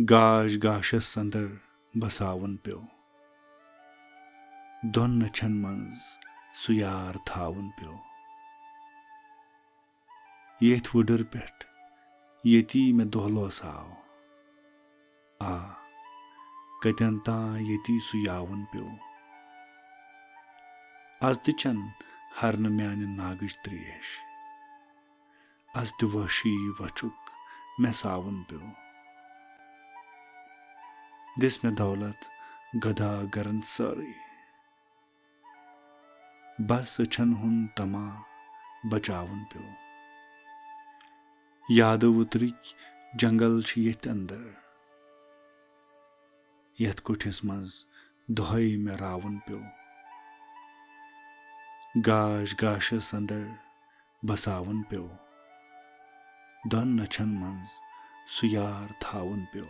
गाश गाशस अंदर बसावन प्यो दोन नछन मंज सु यार थावन प्यो येथ वुडर पेट येती मे दोहलोस आव आ कतन ता येती सु यावन प्यो आज तिचन हरन म्यान नागज त्रेश आज त वशी वचुक मे सावन प्यो दिस में दौलत गदा गरन सारी बस छन हुन तमा बचावन प्यो याद उतरिक जंगल येत अंदर यथ कुठिस मज दोहई में रावन प्यो गाश गाशस अंदर बसावन प्यो दोन नछन मज सु यार थावन प्यो।